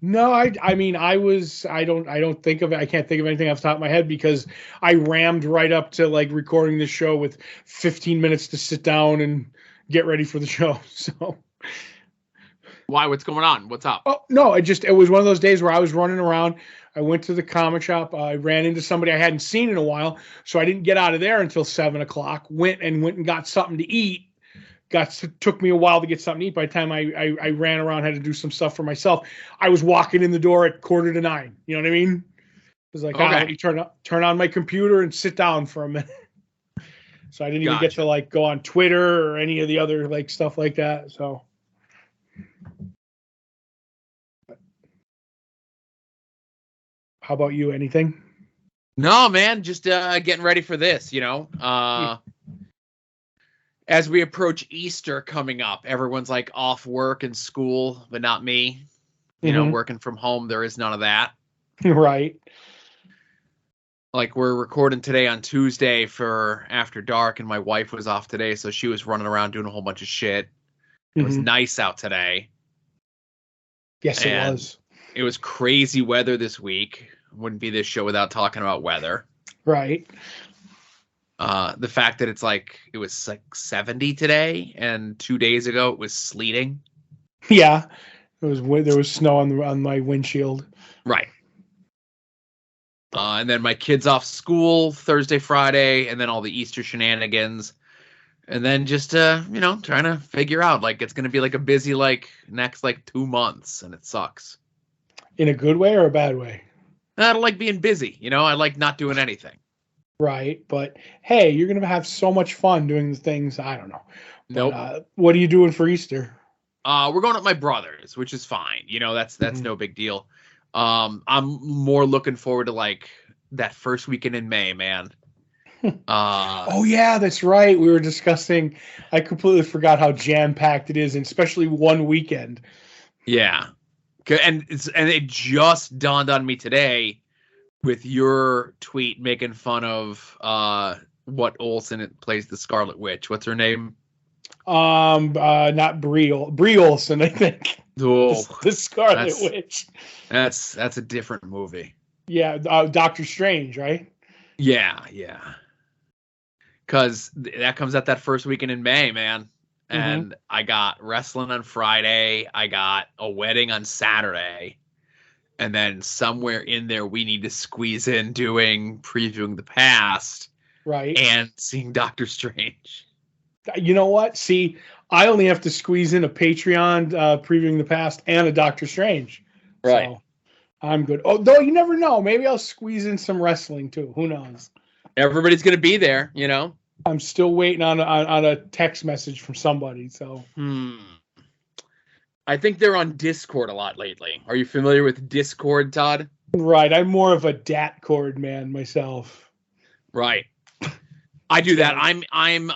No, I don't think of it. I can't think of anything off the top of my head because I rammed right up to like recording this show with 15 minutes to sit down and get ready for the show. So, Why? What's going on? What's up? oh no, it was one of those days where I was running around. I went to the comic shop. I ran into somebody I hadn't seen in a while, so I didn't get out of there until 7 o'clock. Went and got something to eat. Took me a while to get something to eat. By the time I ran around, had to do some stuff for myself. I was walking in the door at 8:45. You know what I mean? It was like, let me turn on my computer and sit down for a minute. So I didn't even get to like go on Twitter or any of the other like stuff like that. So. How about you? Anything? No, man, just getting ready for this, As we approach Easter coming up, everyone's like off work and school, but not me. Working from home, there is none of that. Right. Like we're recording today on Tuesday for After Dark, and my wife was off today, so she was running around doing a whole bunch of shit. It was nice out today. Yes, it was. It was crazy weather this week. Wouldn't be this show without talking about weather. Right. The fact that it was like 70 today, and 2 days ago it was sleeting. Yeah, there was snow on my windshield. Right. And then my kids off school Thursday, Friday, and then all the Easter shenanigans, and then just trying to figure out it's gonna be like a busy next 2 months, and it sucks. In a good way or a bad way? I don't like being busy. I like not doing anything. Right, but hey, you're gonna have so much fun doing the things. I don't know. Nope. What are you doing for Easter? We're going with my brothers, which is fine. That's no big deal. I'm more looking forward to that first weekend in May, man. Oh yeah, that's right. We were discussing. I completely forgot how jam-packed it is, and especially one weekend. Yeah, and it just dawned on me today with your tweet making fun of what Olsen plays the Scarlet Witch. What's her name? Not Brie Olsen, I think. Oh, the Scarlet Witch. That's a different movie. Yeah, Doctor Strange, right? Yeah. Because that comes out that first weekend in May, man. And I got wrestling on Friday. I got a wedding on Saturday. And then somewhere in there, we need to squeeze in previewing the past. Right. And seeing Doctor Strange. You know what? See, I only have to squeeze in a Patreon previewing the past and a Doctor Strange. Right. So I'm good. Oh, though you never know. Maybe I'll squeeze in some wrestling too. Who knows? Everybody's going to be there, I'm still waiting on a text message from somebody. So. I think they're on Discord a lot lately. Are you familiar with Discord, Todd? Right. I'm more of a Datcord man myself. Right. I do that. I'm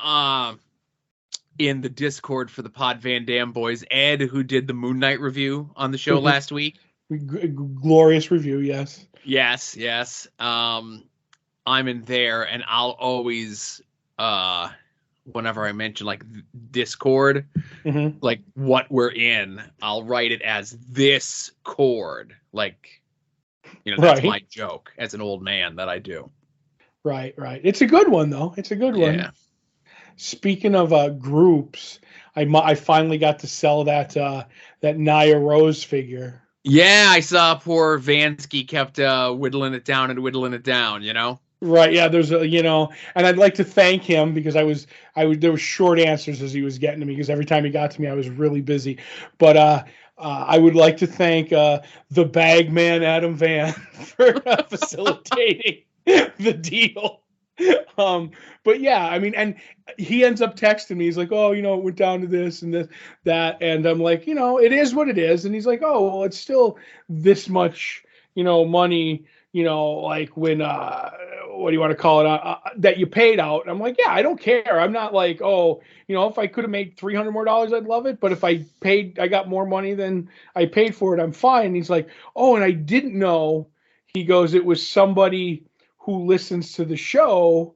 in the Discord for the Pod Van Dam boys. Ed, who did the Moon Knight review on the show last week. Glorious review, yes. Yes. I'm in there, and I'll always, whenever I mention Discord, what we're in, I'll write it as this cord. That's my joke as an old man that I do. Right. It's a good one, though. It's a good one. Yeah. Speaking of groups, I finally got to sell that Nia Rose figure. Yeah, I saw poor Vansky kept whittling it down, Right, yeah, there's and I'd like to thank him because there were short answers as he was getting to me because every time he got to me I was really busy. But I would like to thank the bag man Adam Van for facilitating the deal. But yeah, I mean, and he ends up texting me. He's like, oh, it went down to this and this, that. And I'm like, it is what it is. And he's like, oh, well, it's still this much, money, when, what do you want to call it, that you paid out. And I'm like, yeah, I don't care. I'm not like, oh, if I could have made $300 more, I'd love it. But if I got more money than I paid for it, I'm fine. And he's like, oh, and I didn't know, he goes, it was somebody who listens to the show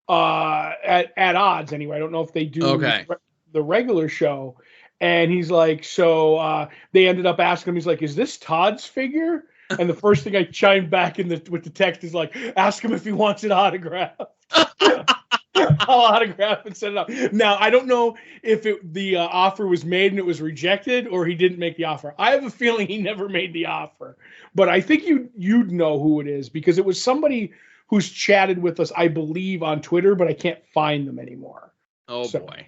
at odds anyway. I don't know if they do the regular show. And he's like, so they ended up asking him, he's like, is this Todd's figure? And the first thing I chimed back with the text is like, ask him if he wants it autographed. I'll autograph and send it up. Now, I don't know if the offer was made and it was rejected, or he didn't make the offer. I have a feeling he never made the offer, but I think you'd know who it is, because it was somebody who's chatted with us, I believe, on Twitter, but I can't find them anymore. Oh, boy.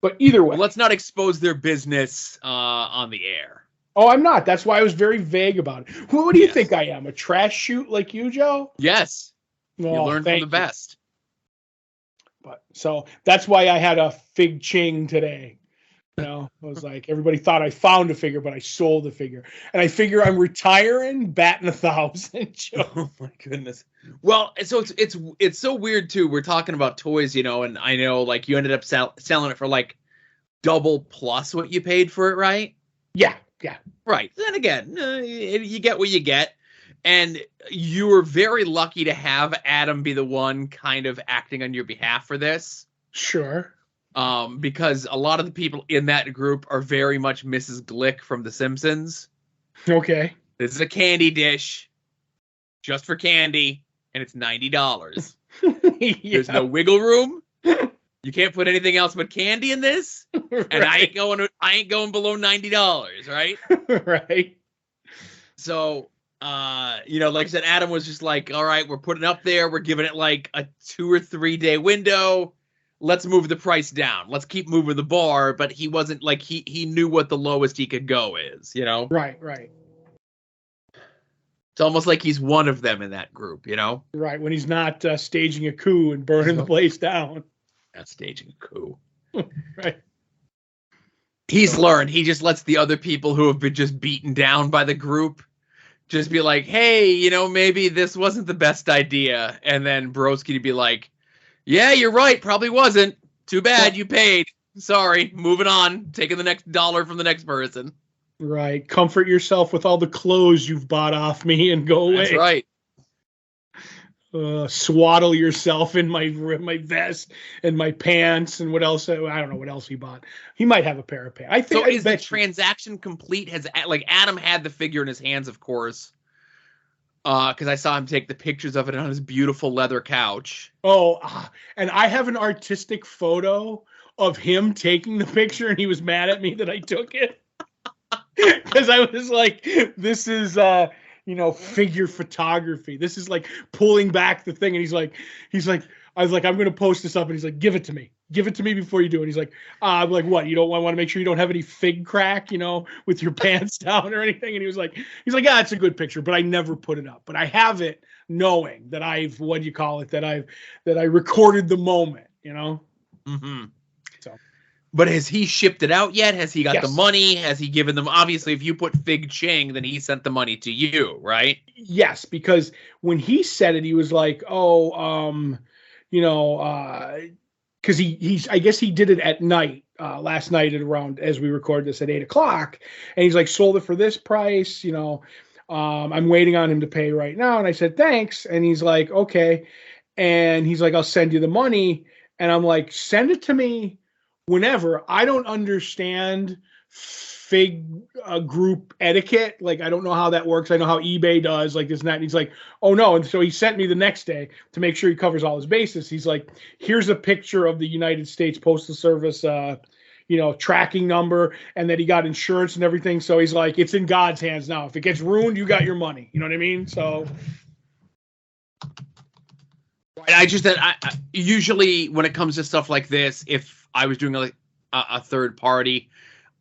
But either way. Well, let's not expose their business on the air. Oh, I'm not. That's why I was very vague about it. Who do you think I am? A trash chute like you, Joe? Yes. You learn from the best. But so that's why I had a fig ching today. You know, I was like, everybody thought I found a figure, but I sold a figure. And I figure I'm retiring, batting 1,000. Joe. Oh my goodness. Well, so it's so weird too. We're talking about toys, you know, and I know like you ended up selling it for like double plus what you paid for it, right? Yeah. Right. Then again, you get what you get. And you were very lucky to have Adam be the one kind of acting on your behalf for this. Sure. Because a lot of the people in that group are very much Mrs. Glick from The Simpsons. Okay. This is a candy dish just for candy, and it's $90. Yeah. There's no wiggle room. You can't put anything else but candy in this, right. And I ain't going below $90, right? Right. So, you know, like I said, Adam was just like, all right, we're putting it up there. We're giving it like a 2 or 3 day window. Let's move the price down. Let's keep moving the bar. But he wasn't like, he knew what the lowest he could go is, you know? Right. It's almost like he's one of them in that group, you know? Right. When he's not staging a coup and burning the place down. Not staging a coup. Right. He's learned. He just lets the other people who have been just beaten down by the group just be like, hey, you know, maybe this wasn't the best idea. And then Broski to be like, yeah, you're right. Probably wasn't. Too bad you paid. Sorry. Moving on. Taking the next dollar from the next person. Right. Comfort yourself with all the clothes you've bought off me and go away. That's right. Swaddle yourself in my vest and my pants and what else? I don't know what else he bought. He might have a pair of pants. I think. So is the transaction complete? Has like Adam had the figure in his hands, of course, because I saw him take the pictures of it on his beautiful leather couch. Oh, and I have an artistic photo of him taking the picture, and he was mad at me that I took it because I was like, "This is." You know, figure photography. This is like pulling back the thing. And he's like, I was like, I'm going to post this up. And he's like, give it to me before you do it. He's like, I'm like, what? You don't want to make sure you don't have any fig crack, you know, with your pants down or anything. And he's like, yeah, it's a good picture, but I never put it up. But I have it knowing that that I recorded the moment, you know? Mm-hmm. So. But has he shipped it out yet? Has he got the money? Has he given them? Obviously, if you put Fig Ching, then he sent the money to you, right? Yes, because when he said it, he was like, you know, because he's I guess he did it at night, last night at around, as we record this, at 8:00, and he's like, sold it for this price, you know. I'm waiting on him to pay right now, and I said thanks, and he's like, okay, and he's like, I'll send you the money, and I'm like, send it to me. Whenever. I don't understand fig group etiquette. Like, I don't know how that works. I know how eBay does, like this and that. And he's like, oh no. And so he sent me the next day to make sure he covers all his bases. He's like, here's a picture of the United States Postal Service, you know, tracking number, and that he got insurance and everything. So he's like, it's in God's hands now. If it gets ruined, you got your money. You know what I mean? So. I just that I usually when it comes to stuff like this, if I was doing a third party,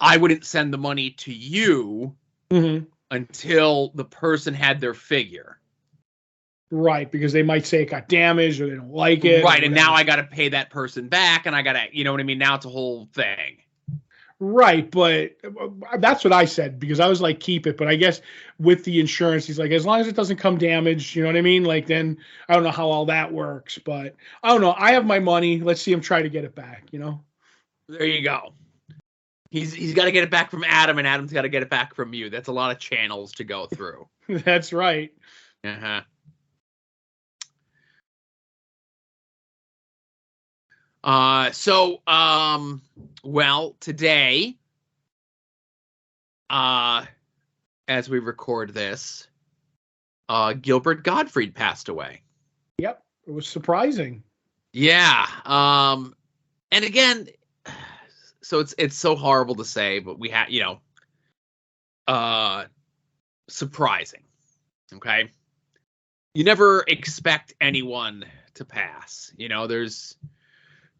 I wouldn't send the money to you until the person had their figure. Right, because they might say it got damaged or they don't like it. Right, and now I got to pay that person back, and I got to, you know what I mean? Now it's a whole thing. Right, but that's what I said, because I was like, keep it. But I guess with the insurance, he's like, as long as it doesn't come damaged, you know what I mean? Like, then I don't know how all that works, but I don't know. I have my money. Let's see him try to get it back, you know? There you go. He's got to get it back from Adam, and Adam's got to get it back from you. That's a lot of channels to go through. That's right. Uh-huh. Well, today as we record this, Gilbert Gottfried passed away. Yep, it was surprising. Yeah. And again, so it's so horrible to say, but we had, surprising. Okay. You never expect anyone to pass. There's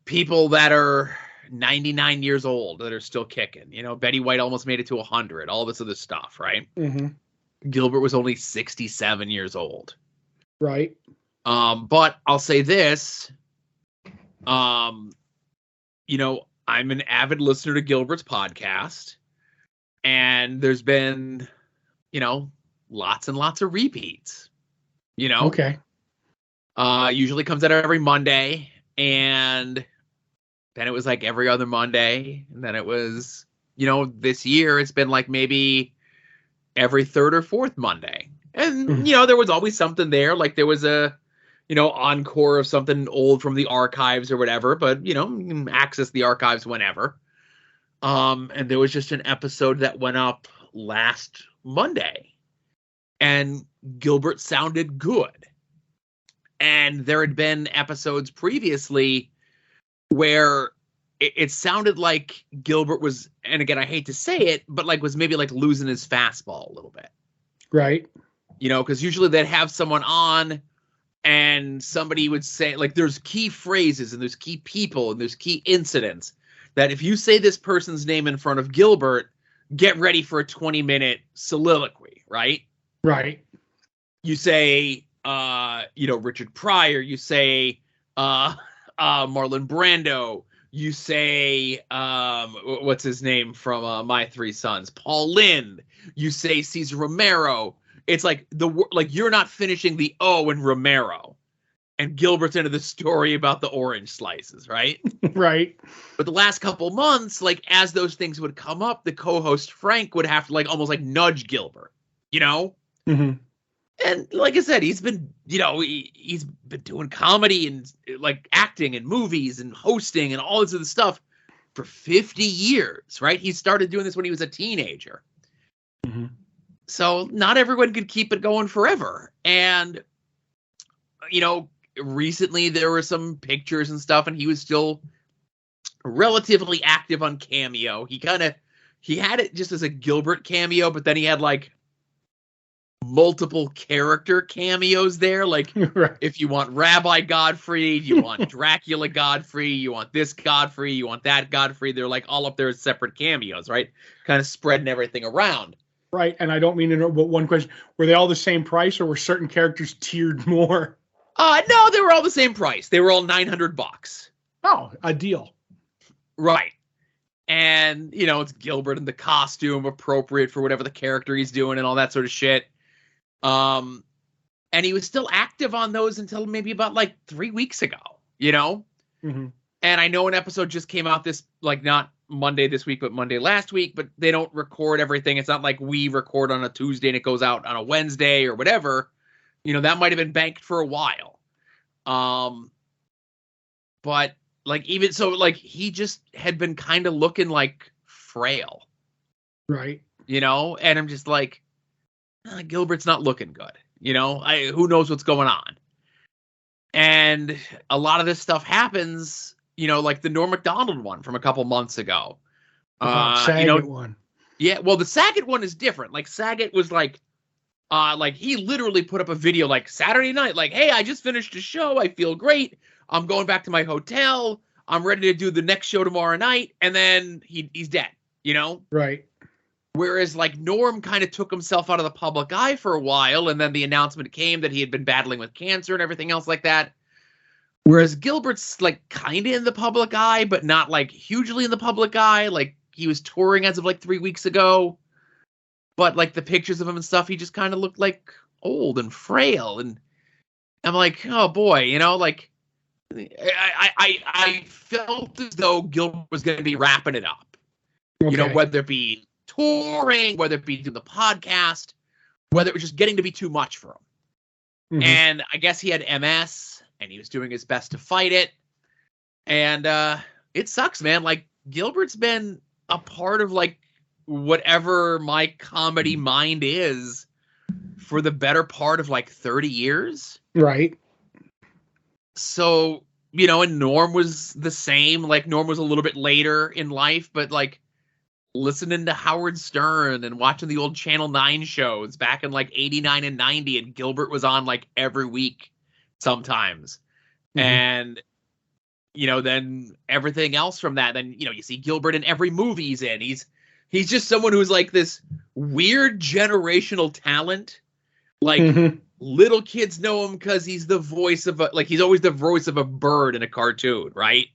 people that are 99 years old that are still kicking. Betty White almost made it to 100, all this other stuff, right? Mm-hmm. Gilbert was only 67 years old. Right. But I'll say this, I'm an avid listener to Gilbert's podcast, and there's been, lots and lots of repeats, Okay. Usually comes out every Monday, and then it was like every other Monday, and then it was, this year it's been like maybe every third or fourth Monday. And, there was always something there, like there was a, encore of something old from the archives or whatever, but, you can access the archives whenever. And there was just an episode that went up last Monday, and Gilbert sounded good. And there had been episodes previously where it sounded like Gilbert was, and again, I hate to say it, but like was maybe like losing his fastball a little bit. Right. Because usually they'd have someone on and somebody would say, like, there's key phrases and there's key people and there's key incidents that if you say this person's name in front of Gilbert, get ready for a 20-minute soliloquy, right? Right. You say, Richard Pryor, you say, Marlon Brando, you say, what's his name from My Three Sons, Paul Lynde, you say Cesar Romero. It's like you're not finishing the O in Romero, and Gilbert's into the story about the orange slices, right? Right. But the last couple months, like as those things would come up, the co-host Frank would have to like almost like nudge Gilbert, Mm-hmm. And like I said, he's been, he's been doing comedy and like acting and movies and hosting and all this other stuff for 50 years, right? He started doing this when he was a teenager. Mm-hmm. So not everyone could keep it going forever. And, recently there were some pictures and stuff, and he was still relatively active on Cameo. He had it just as a Gilbert cameo, but then he had like multiple character cameos there. Like right. If you want Rabbi Godfrey, you want Dracula Godfrey, you want this Godfrey, you want that Godfrey. They're like all up there as separate cameos, right? Kind of spreading everything around. Right. And I don't mean to know, but one question, were they all the same price or were certain characters tiered more? No, they were all the same price. They were all $900. Oh, a deal. Right. And, it's Gilbert in the costume appropriate for whatever the character he's doing and all that sort of shit. And he was still active on those until maybe about like 3 weeks ago, Mm-hmm. And I know an episode just came out this, like not Monday this week, but Monday last week, but they don't record everything. It's not like we record on a Tuesday and it goes out on a Wednesday or whatever. That might have been banked for a while. But like, even so, like he just had been kind of looking like frail. Right. And I'm just like, Gilbert's not looking good. Who knows what's going on? And a lot of this stuff happens, like the Norm Macdonald one from a couple months ago. Saget one. Yeah, well, the Saget one is different. Like Saget was like he literally put up a video like Saturday night, like, hey, I just finished a show. I feel great. I'm going back to my hotel. I'm ready to do the next show tomorrow night. And then he's dead, Right. Whereas like Norm kind of took himself out of the public eye for a while. And then the announcement came that he had been battling with cancer and everything else like that. Whereas Gilbert's like kind of in the public eye, but not like hugely in the public eye. Like he was touring as of like 3 weeks ago. But like the pictures of him and stuff, he just kind of looked like old and frail. And I'm like, oh boy, like I felt as though Gilbert was going to be wrapping it up. Okay. Whether it be touring, whether it be doing the podcast, whether it was just getting to be too much for him. Mm-hmm. And I guess he had MS and he was doing his best to fight it. And it sucks, man. Like Gilbert's been a part of like whatever my comedy mind is for the better part of like 30 years. Right. So, you know, and Norm was the same. Like, Norm was a little bit later in life, but like listening to Howard Stern and watching the old Channel 9 shows back in like 89 and 90, and Gilbert was on like every week sometimes. Mm-hmm. And, you know, then everything else from that, then, you know, you see Gilbert in every movie he's in. He's just someone who's like this weird generational talent. Like, mm-hmm. Little kids know him because he's the voice of he's always the voice of a bird in a cartoon, right?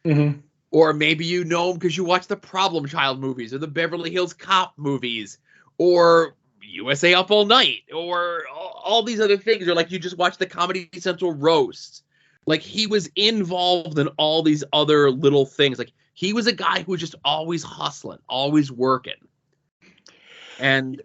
Mm-hmm. Or maybe you know him because you watch the Problem Child movies or the Beverly Hills Cop movies or USA Up All Night or all these other things. Or like you just watch the Comedy Central roasts. Like, he was involved in all these other little things. Like, he was a guy who was just always hustling, always working. And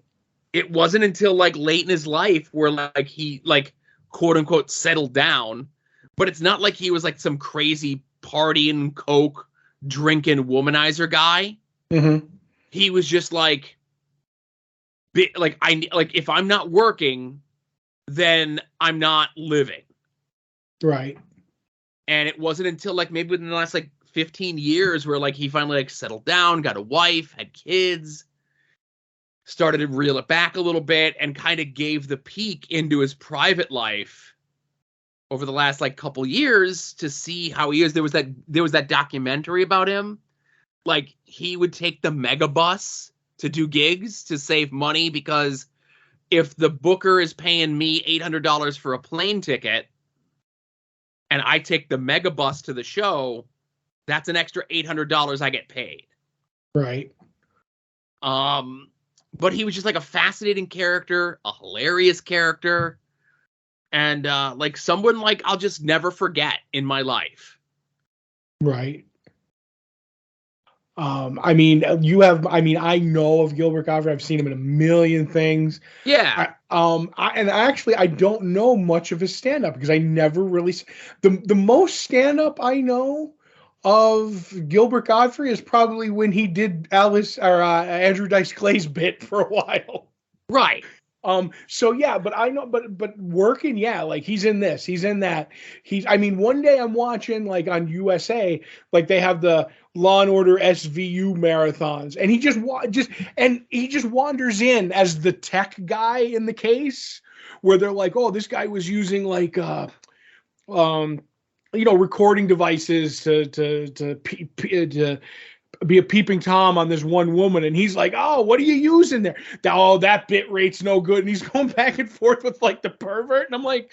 it wasn't until like late in his life where like he like quote unquote settled down, but it's not like he was like some crazy partying, coke drinking womanizer guy. Mm-hmm. He was just like if I'm not working, then I'm not living. Right. And it wasn't until like maybe within the last like 15 years where like he finally like settled down, got a wife, had kids, started to reel it back a little bit, and kind of gave the peek into his private life over the last like couple years to see how he is. There was that documentary about him. Like, he would take the megabus to do gigs to save money, because if the booker is paying me $800 for a plane ticket and I take the megabus to the show, that's an extra $800 I get paid. Right. But he was just like a fascinating character, a hilarious character, and like someone like I'll just never forget in my life. Right. I mean, I know of Gilbert Gottfried. I've seen him in a million things. Yeah. I don't know much of his stand-up because I never really the most stand-up I know of Gilbert Gottfried is probably when he did Andrew Dice Clay's bit for a while. Right. So yeah, but I know, but working, yeah, like he's in this, he's in that. One day I'm watching like on USA, like they have the Law and Order SVU marathons, and he just wanders in as the tech guy in the case, where they're like, oh, this guy was using like recording devices to be a peeping Tom on this one woman, and he's like, oh, what are you using there? Oh, that bit rate's no good, and he's going back and forth with like the pervert, and I'm like,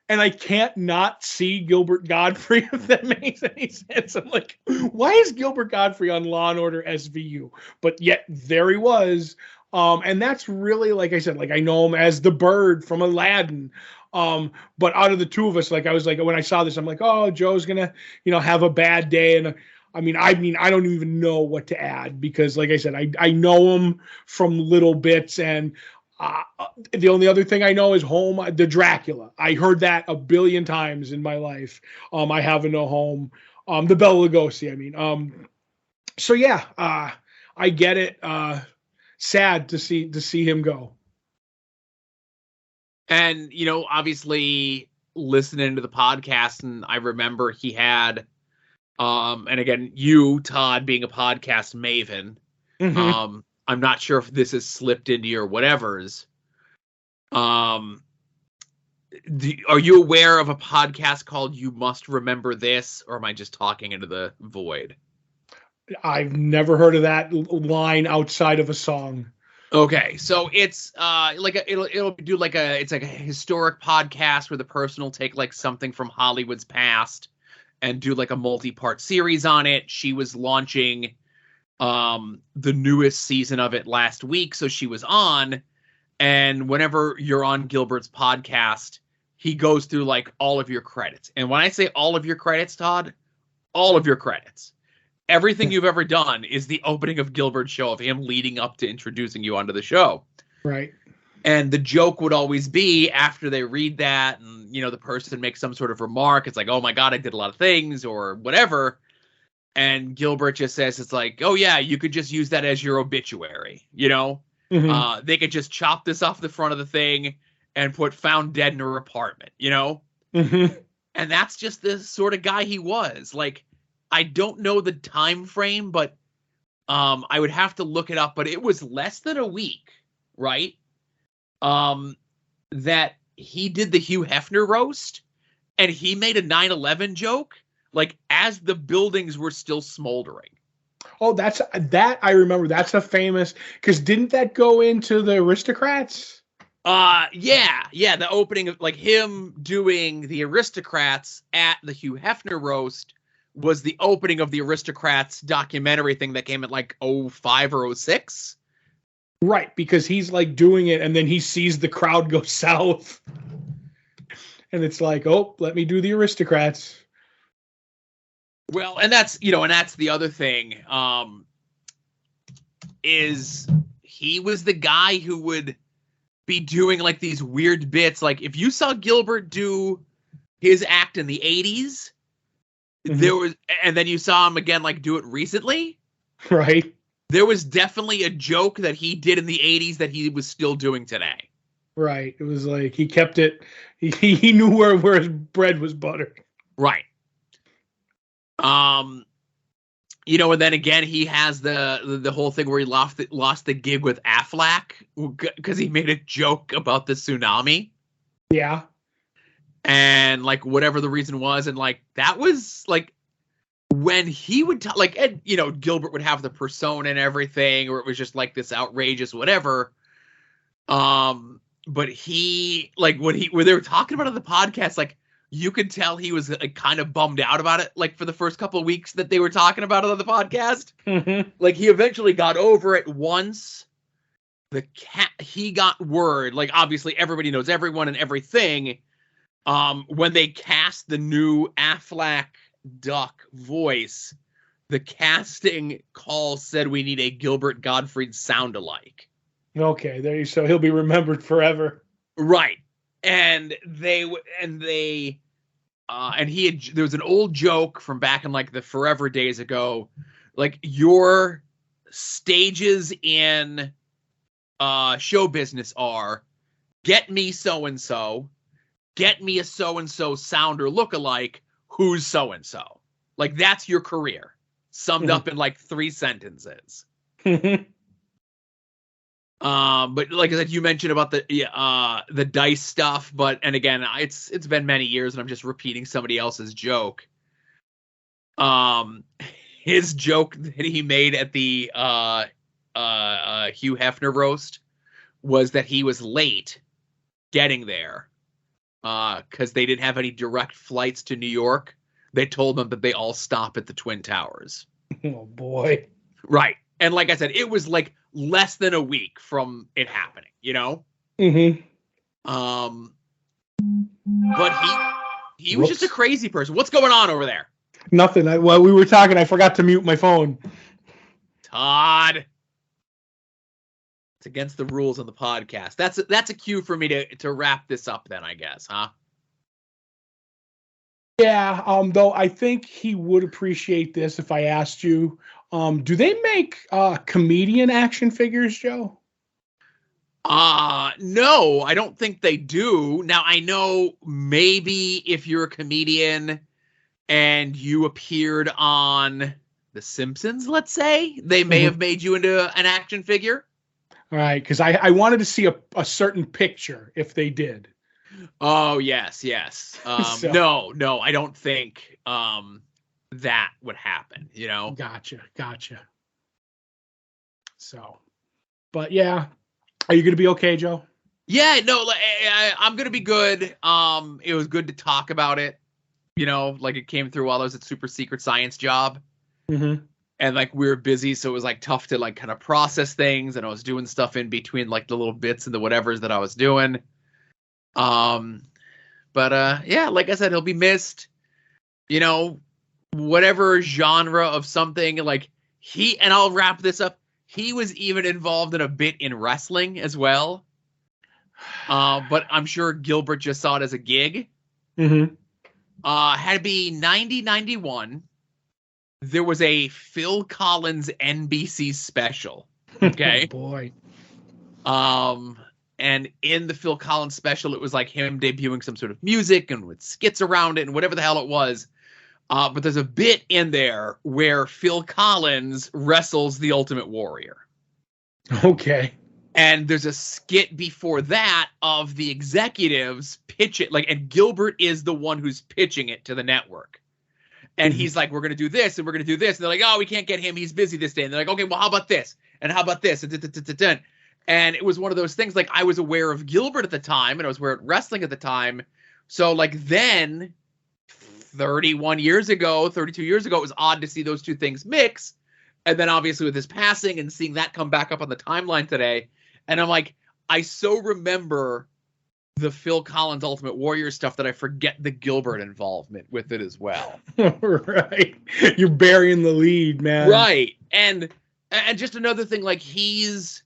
and I can't not see Gilbert Gottfried, if that makes any sense. I'm like, why is Gilbert Gottfried on Law and Order SVU? But yet there he was, and that's really, like I said, like I know him as the bird from Aladdin. But out of the two of us, like I was like, when I saw this, I'm like, oh, Joe's gonna, have a bad day. And I don't even know what to add, because like I said, I know him from little bits, and the only other thing I know is the Dracula. I heard that a billion times in my life. I have no home. The Bela Lugosi. So yeah, I get it. Sad to see him go. And, obviously listening to the podcast, and I remember he had, and again, you, Todd, being a podcast maven, mm-hmm. I'm not sure if this has slipped into your whatevers. Are you aware of a podcast called You Must Remember This, or am I just talking into the void? I've never heard of that line outside of a song. Okay, so it's it'll do it's like a historic podcast where the person will take like something from Hollywood's past and do like a multi-part series on it. She was launching the newest season of it last week, so she was on. And whenever you're on Gilbert's podcast, he goes through like all of your credits. And when I say all of your credits, Todd, all of your credits. Everything you've ever done is the opening of Gilbert's show, of him leading up to introducing you onto the show. Right. And the joke would always be, after they read that and, the person makes some sort of remark, it's like, oh my God, I did a lot of things or whatever. And Gilbert just says, it's like, oh yeah, you could just use that as your obituary, you know? They could just chop this off the front of the thing and put found dead in her apartment, you know? And that's just the sort of guy he was. Like, I don't know the time frame, but I would have to look it up, but it was less than a week, right? That he did the Hugh Hefner roast, and he made a 9/11 joke, like, as the buildings were still smoldering. Oh, that I remember. That's a famous, because didn't that go into the Aristocrats? Yeah, the opening of, like, him doing the Aristocrats at the Hugh Hefner roast was the opening of the Aristocrats documentary thing that came at like 05 or 06. Right, because he's like doing it and then he sees the crowd go south. And it's like, oh, let me do the Aristocrats. Well, and that's, you know, and that's the other thing, is he was the guy who would be doing like these weird bits. Like, if you saw Gilbert do his act in the 80s, there was, and then you saw him again, like, do it recently. Right. There was definitely a joke that he did in the 80s that he was still doing today. Right. It was like he kept it. He knew where his bread was buttered. Right. You know, and then again, he has the whole thing where he lost the gig with Affleck because he made a joke about the tsunami. Yeah. And like whatever the reason was, and like that was like when he would like, and you know, Gilbert would have the persona and everything, or it was just like this outrageous whatever. But he, like, when they were talking about it on the podcast, like, you could tell he was like kind of bummed out about it, like for the first couple of weeks that they were talking about it on the podcast. Like, he eventually got over it once he got word, like, obviously everybody knows everyone and everything. When they cast the new Affleck Duck voice, the casting call said we need a Gilbert Gottfried sound-alike. Okay, so he'll be remembered forever. Right. And there was an old joke from back in like the forever days ago, like, your stages in show business are get me so-and-so, get me a so-and-so sound or look-alike, who's so-and-so. Like, that's your career summed up in like 3 sentences. But like I said, you mentioned about the dice stuff, and again, it's been many years and I'm just repeating somebody else's joke. His joke that he made at the Hugh Hefner roast was that he was late getting there because they didn't have any direct flights to New York. They told them that they all stop at the Twin Towers. Oh boy. Right. And like I said, it was like less than a week from it happening, you know? But he was just a crazy person. What's going on over there? Nothing. While we were talking, I forgot to mute my phone. Todd. It's against the rules of the podcast. That's a cue for me to wrap this up then, I guess, huh? Yeah, though I think he would appreciate this if I asked you. Do they make comedian action figures, Joe? No, I don't think they do. Now, I know maybe if you're a comedian and you appeared on The Simpsons, let's say, they may have made you into an action figure. All right, because I wanted to see a certain picture if they did. Oh, yes. No, I don't think that would happen, you know? Gotcha. So, but yeah, are you going to be okay, Joe? Yeah, no, I'm going to be good. It was good to talk about it, you know, like it came through while I was at Super Secret Science Job. And like we were busy, so it was like tough to like kind of process things, and I was doing stuff in between like the little bits and the whatevers that I was doing. But yeah, like I said, he'll be missed, you know, whatever genre of something. Like and I'll wrap this up, he was even involved in a bit in wrestling as well. But I'm sure Gilbert just saw it as a gig. Had to be 90, 91. there was a Phil Collins NBC special. Okay. Oh, boy. And in the Phil Collins special, it was like him debuting some sort of music and with skits around it and whatever the hell it was. But there's a bit in there where Phil Collins wrestles the Ultimate Warrior. Okay. And there's a skit before that of the executives pitch it, like, and Gilbert is the one who's pitching it to the network. And he's like, we're going to do this and we're going to do this. And they're like, oh, we can't get him. He's busy this day. And they're like, okay, well, how about this? And how about this? And it was one of those things, like, I was aware of Gilbert at the time and I was aware of wrestling at the time. So, like, then 32 years ago, it was odd to see those two things mix. And then obviously with his passing and seeing that come back up on the timeline today. And I'm like, I so remember the Phil Collins Ultimate Warrior stuff that I forget the Gilbert involvement with it as well. Right. You're burying the lead, man. Right. And just another thing, like, he's,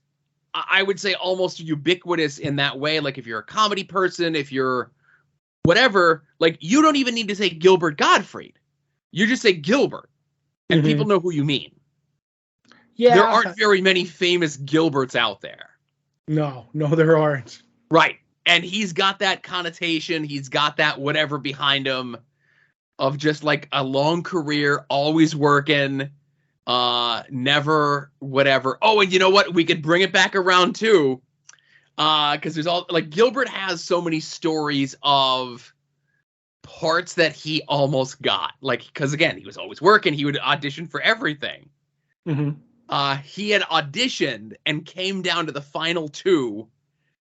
I would say, almost ubiquitous in that way. Like, if you're a comedy person, if you're whatever, like, you don't even need to say Gilbert Gottfried. You just say Gilbert, and people know who you mean. Yeah. There aren't very many famous Gilberts out there. No, there aren't. Right. And he's got that connotation. He's got that whatever behind him of just like a long career, always working, never whatever. Oh, and you know what? We could bring it back around too. Because there's all, like, Gilbert has so many stories of parts that he almost got. Like, because again, he was always working. He would audition for everything. He had auditioned and came down to the final two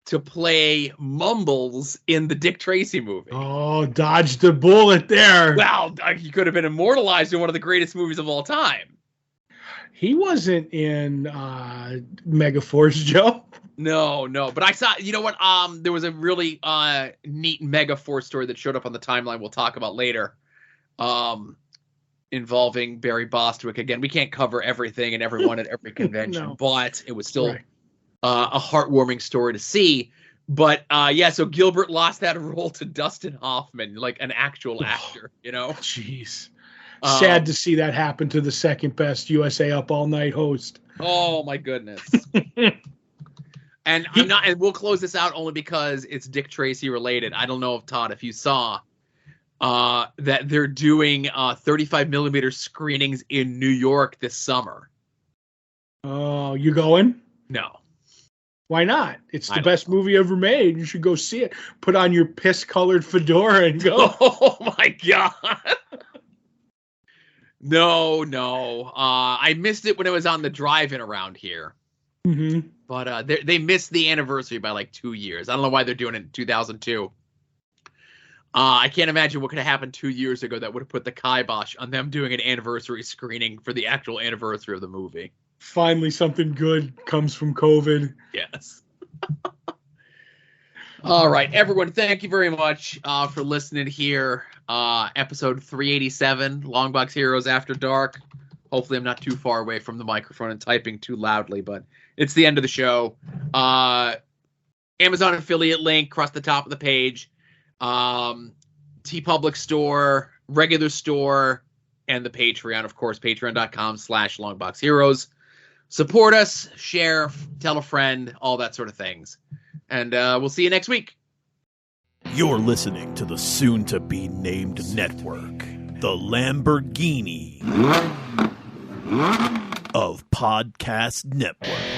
to play Mumbles in the Dick Tracy movie. Oh, dodged the bullet there. Well, he could have been immortalized in one of the greatest movies of all time. He wasn't in Megaforce, Joe. No. But I saw, you know what? There was a really neat Megaforce story that showed up on the timeline we'll talk about later. Involving Barry Bostwick. Again, we can't cover everything and everyone at every convention, but it was still a heartwarming story to see. But so Gilbert lost that role to Dustin Hoffman, like an actual actor, you know? Jeez. Sad to see that happen to the second best USA Up All Night host. Oh my goodness. And we'll close this out only because it's Dick Tracy related. I don't know if Todd, if you saw that they're doing 35 millimeter screenings in New York this summer. Oh, you going? No. Why not? It's the best movie ever made. You should go see it. Put on your piss-colored fedora and go. Oh my God. No. I missed it when it was on the drive-in around here. But they missed the anniversary by like 2 years. I don't know why they're doing it in 2002. I can't imagine what could have happened 2 years ago that would have put the kibosh on them doing an anniversary screening for the actual anniversary of the movie. Finally, something good comes from COVID. Yes. All right, everyone, thank you very much for listening here. Episode 387, Longbox Heroes After Dark. Hopefully I'm not too far away from the microphone and typing too loudly, but it's the end of the show. Amazon affiliate link across the top of the page. TeePublic store, regular store, and the Patreon, of course, patreon.com/longboxheroes. Support us, share, tell a friend, all that sort of things. And we'll see you next week. You're listening to the soon-to-be-named network, the Lamborghini of Podcast Network.